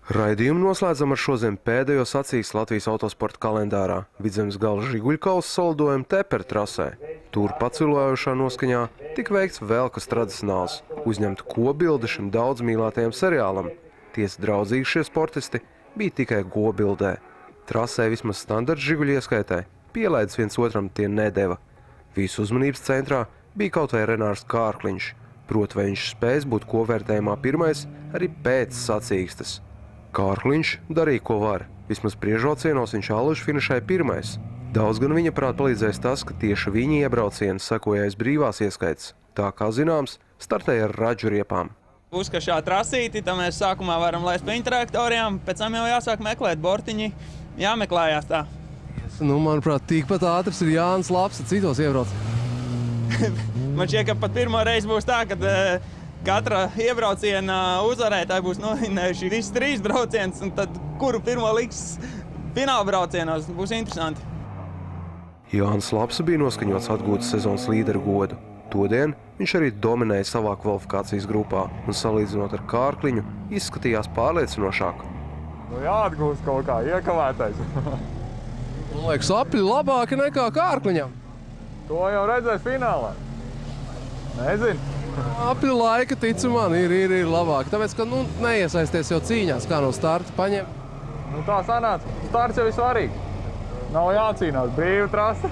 Raidījumu noslēdzam ar šodien pēdējo sacīkstu Latvijas autosporta kalendārā – Vidzemes gala Žiguļkauls salidojumu Tepera trasē. Tur pacilojošā noskaņā tika veikts vēl kas tradicionāls – uzņemta kopbilde šim daudz mīlētajam seriālam. Tiesa draudzīgi šie sportisti bija tikai kopbildē. Trasē vismaz standarta Žiguļu ieskaitē pielaidis viens otram tie nedeva. Visu uzmanības centrā bija kaut vai Renārs Kārkliņš, proti vai viņš spēs būt kopvērtējumā pirmais arī pēc sacīkstes. Kārkliņš darīja, ko var. Vismaz priekšbraucienos viņš allaži finišēja pirmais. Daudz gan viņa prāt palīdzēs tas, ka tieši viņa iebraucieni sekoja aiz brīvās ieskaits. Tā kā zināms, startēja ar radžu riepām. Uzkašā trasīti, tā mēs sākumā varam laist pa trajektorijām, pēc tam jau jāsāk meklēt bortiņi, jāmeklējās tā. Manuprāt, tikpat ātrs ir Jānis Lapsa citos iebraucienos. Man šķiet, ka pat pirmo reizi būs tā, kad katra iebrauciena uzvarētāja būs novinējuši visus 3 braucienus, un tad kuru pirmo liks fināla braucienos, būs interesanti. Jānis Lapsa bija noskaņots atgūt sezonas līderu godu. Todien viņš arī dominēja savā kvalifikācijas grupā un salīdzinot ar Kārkliņu izskatījās pārliecinošāk. Jāatgūst kaut kā iekavētais. Man liekas, apļi labāki nekā Kārkliņam. To jau redzēs finālā. Nezinu. Apļi laika, ticu man, ir labāki. Tāpēc, ka neiesaisties jau cīņās, kā no starta paņem. Tā sanāca. Starts jau ir svarīgi. Nav jācīnās, brīva trasa.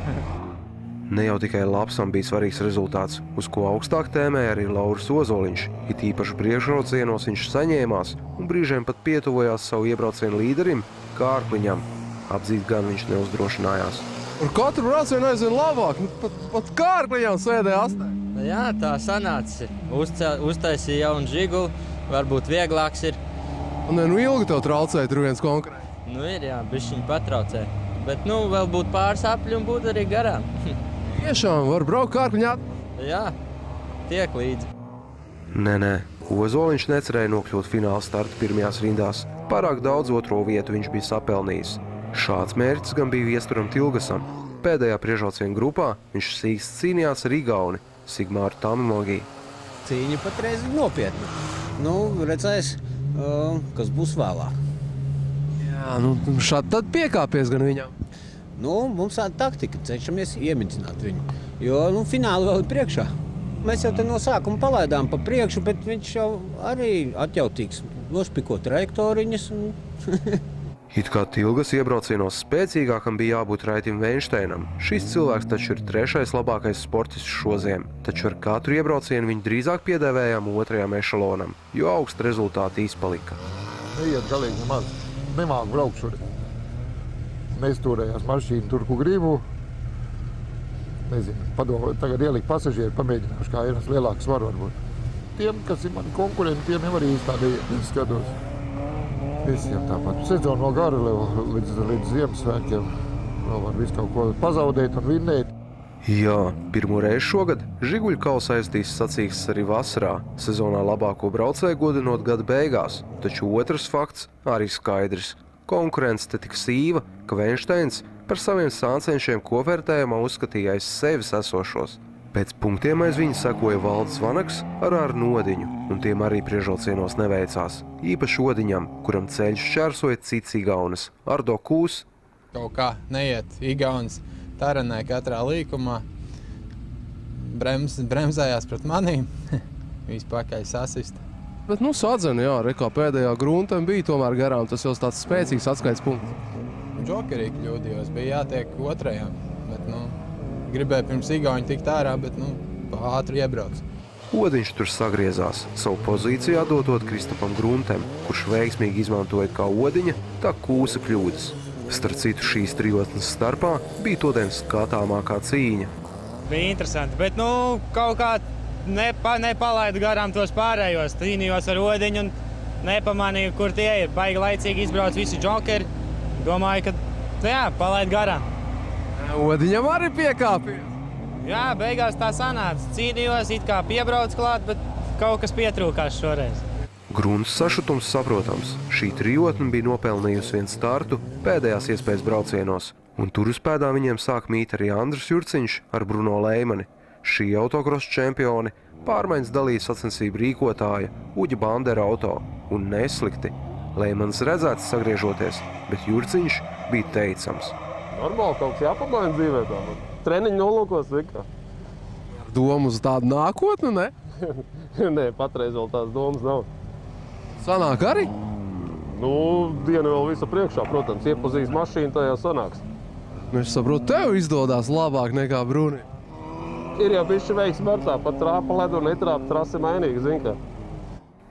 Ne jau tikai Lapsam bija svarīgs rezultāts, uz ko augstāk tēmēja arī Lauris Ozoliņš. It īpaši priekšbraucienos viņš saņēmās un brīžiem pat pietuvojās savu iebraucienu līderim Kārkliņam. Apdzīt gan viņš neuzdrošinājās. Ar katru braucienu aizvien labāk, pat Kārkliņam sēdēja astē. Jā, tā sanāca. Uztaisīja jaunu Žiguli, varbūt vieglāks ir. Un ilgi tev traucēja tur viens konkrēti? Ir, jā, bišķiņ patraucē. Bet, vēl būtu pāris apļi un būtu arī garām. Tiešām var braukt Kārkliņā? Jā, tiek līdzi. Nē, Ozoliņš necerēja nokļūt fināla starta pirmajās rindās. Pārāk daudz otro vietu viņš bija sapelnījis. Šāds mērķis gan bija Viesturam Tilgasam. Pēdējā priekšbrauciena grupā viņš sīksti cīnījās ar Igauni Sigmāru Tamimogī. Cīņa patreiz ir nopietna. Redzēs, kas būs vēlāk. Jā, šādi tad piekāpies gan viņam. Mums tāda taktika, cenšamies iemidzināt viņu, jo fināli vēl ir priekšā. Mēs jau te no sākuma palaidām pa priekšu, bet viņš jau arī atjautīgs. Nospiko trajektoriņas. It kā Tilgas iebraucienos spēcīgākam bija jābūt Raitim Veinšteinam. Šis cilvēks taču ir 3. labākais sportists šoziem, taču ar katru iebraucienu viņu drīzāk piedēvējām 2. ešalonam, jo augsti rezultāti izpalika. Neiet galīgi nemaz. Nemāk braukt šodien. Neizturējās mašīnu tur, ko gribu. Nezinu, padomu, tagad ielikt pasažieri, pamēģināšu, kā ir lielāks var varbūt. Tiem, kas ir mani konkurenti, tiem nevar īsti tādi skatos. Visiem tāpat. Sezonu vēl gara līdz Ziemassvētkiem. Vēl var visu kaut ko pazaudēt un vinnēt. Jā, pirmo reizi šogad Žiguļkauls aizdīs sacīkstes arī vasarā, sezonā labāko braucēju godinot gada beigās, taču otrs fakts arī skaidrs. Konkurence te tik sīva, ka Veinšteins par saviem sāncenšiem kopvērtējumā uzskatīja aiz sevis esošos. Pēc punktiem aiz viņa sekoja Valdis Vanaks ar Nodiņu, un tiem arī priekšbraucienos neveicās. Īpaši Odiņam, kuram ceļš šķērsoja cits igaunis – Ardo Kūs. Kaut kā neiet igaunis. Taranē katrā līkumā, bremzējās pret manīm, vispakaļ sasista. Bet sadzena, jā, rekā pēdējā gruntam bija tomēr garām, tas jau tāds spēcīgs atskaits punkts. Džokerī kļūdījos, bija jātiek 2. bet, gribēju pirms igauņa tikt ārā, bet, pa ātri iebrauc. Odiņš tur sagriezās, savu pozīciju atdotot Kristapam Gruntem, kurš veiksmīgi izmantoja kā Odiņa, tā Kūsa kļūdas. Starp citu, šīs trijotnes starpā bija todien skatāmākā cīņa. Bija interesanti, bet kaut kā nepalaidu garām tos pārējos. Cīnījos ar Odiņu un nepamanīju, kur tie ir. Baigi laicīgi izbrauc visi džokeri. Domāju, ka palaidu garām. Odiņam arī piekāpjas. Jā, beigās tā sanāca. Cīnījos, it kā piebrauc klāt, bet kaut kas pietrūkās šoreiz. Grunts sašutums saprotams. Šī trijotne bija nopelnījusi vienu startu pēdējās iespējas braucienos, un tur uz pēdām viņiem sāk mīt arī Andris Jurciņš ar Bruno Leimani. Šī autokrosa čempioni pārmaiņas dalīja sacensību rīkotāja Uģa Bandera auto, un neslikti. Leimans redzēts sagriežoties, bet Jurciņš bija teicams. Normāli kaut kas jāpamaina dzīvē tā. Treniņu nolūkos vikā. Domu uz tādu nākotni, ne? Nē, patreiz vēl tās domas nav. Sanāk arī? Diena vēl visa priekšā, protams, iepazīs mašīnu, tajā sanāks. Es saprotu, tev izdodās labāk nekā Bruni. Ir jau bišķi veiksmi ar tā, pat trāpa ledu un netrāpa trasi mainīgi, zin kā.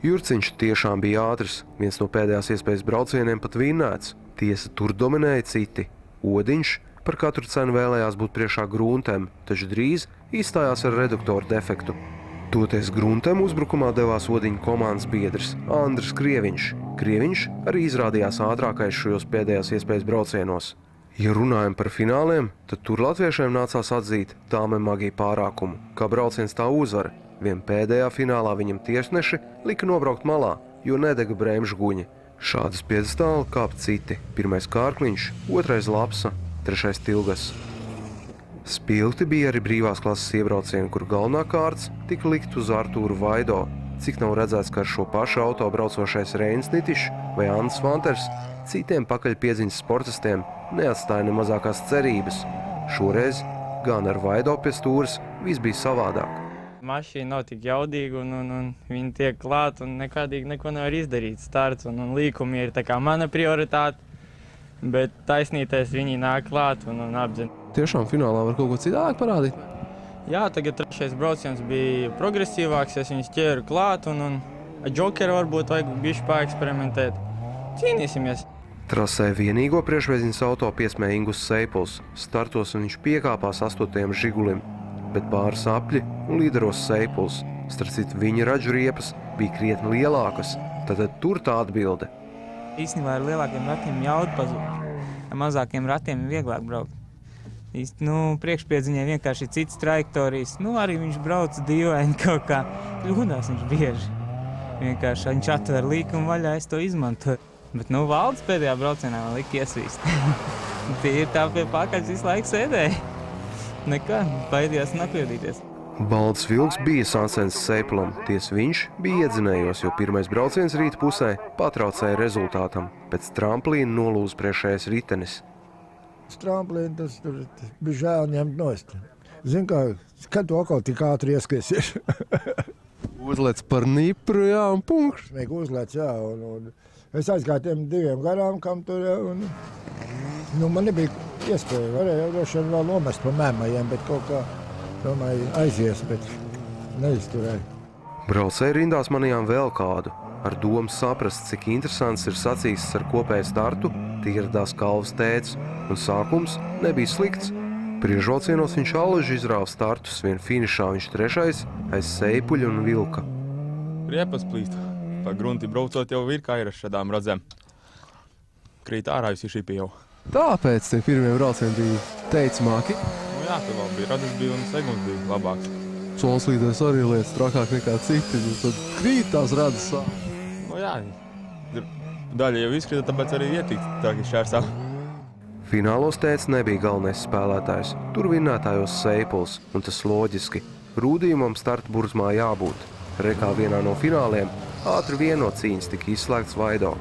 Jurciņš tiešām bija ātrs, viens no pēdējās iespējas braucieniem pat vinnēts. Tiesa tur dominēja citi. Odiņš par katru cenu vēlējās būt priekšā Gruntem, taču drīz izstājās ar reduktoru defektu. Toties Gruntem uzbrukumā devās Odiņa komandas biedrs Andris Krieviņš. Krieviņš arī izrādījās ātrākais šajos pēdējās iespējas braucienos. Ja runājam par fināliem, tad tur latviešiem nācās atzīt Tāme Magija pārākumu, kā brauciens tā uzvara. Vien pēdējā finālā viņam tiesneši lika nobraukt malā, jo nedega bremžu guņi. Šādas piedestāli kāp citi. Pirmais Kārkliņš, otrais Lapsa, trešais Tilgas. Spilgti bija arī brīvās klases iebraucieni, kur galvenā kārts tika likt uz Artūru Vaido. Cik nav redzēts, ka ar šo pašu auto braucošais Reinis Nitišs vai Andris Vanters citiem pakaļpiedziņas sportistiem neatstāja ne mazākās cerības. Šoreiz gan ar Vaido pie stūres viss bija savādāk. Mašīna nav tik jaudīga un viņi tiek klāt un nekādīgi neko nevar izdarīt. Starts un līkumi ir tā kā mana prioritāte, bet taisnītais viņi nāk klāt un apzina. Tiešām finālā var kaut ko citāk parādīt? Jā, tagad trešais brauciens bija progresīvāks, es viņus ķēru klāt un džokeru varbūt vajag bišķi paeksperimentēt. Cīnīsimies! Trasē vienīgo priekšvēziņas auto piesmēja Ingus Seipuls. Startos viņš piekāpās 8. Žigulim, bet pāris apļi un līderos Seipuls. Starp citu, viņa raģu riepas bija krietni lielākas, tad tur tā atbilde. Īstenībā ar lielākiem ratiem jauda pazūd. Ar mazākiem ratiem ir vieglāk braukt. Priekšpiedziņai vienkārši ir citas trajektorijas. Arī viņš brauc dīvaini kaut kā. Kļūdās viņš bieži. Vienkārši viņš atver līkumu vaļā, es to izmantoju. Bet Valdes pēdējā braucienā man lika iesvīst. Tie ir tā pie pakaļas visu laiku sēdēja. Nekā, baidījās nakļūdīties. Balds vilks bija sācensis Seipulam. Ties viņš bija iedzinējos, jo pirmais brauciens rīta pusē patraucēja rezultātam. Pēc tramplīna nolūza priekšējais ritenis. Tramplīni tas bija žēl ņemt nost. Zin kā, kad to atkal tik ātri ieskriesies. Uzlēc par nipru, jā, un punkts. Smīgi uzlēc, jā, un es aizgāju tiem 2 garām, kam tur, jā, un man nebija iespēja. Varēja droši vien vēl nomest pa mēmajiem, bet kaut kā, domāju, aizies, bet neizturēju. Braucēji rindās manījām vēl kādu. Ar domu saprast, cik interesants ir sacīsts ar kopēju startu, ieradās Kalvas tēts, un sākums nebija slikts. Priekšbraucienos viņš allaži izrāva startus, vien finišā viņš 3. aiz Seipuļa un Vilka. Riepas plīst. Pa grunti braucot jau virkā ir ar šādām radzēm. Krīt ārā visi šipi jau. Tāpēc tie pirmie braucieni bija teicamāki? Jā, tur vēl bija radzes bija un seguns bija labāks. Solslīdēs arī lietas trakāk nekā citi, tad krīt tās radzes sāk. Jā, daļa jau izkrita, tāpēc arī ietīk traki šērsā. Finālos tēts nebija galvenais spēlētājs. Tur vinnētājos Seipuls, un tas loģiski. Rūdījumam starta burzmā jābūt. Rekā vienā no fināliem ātri vien no cīņas tika izslēgts Vaido.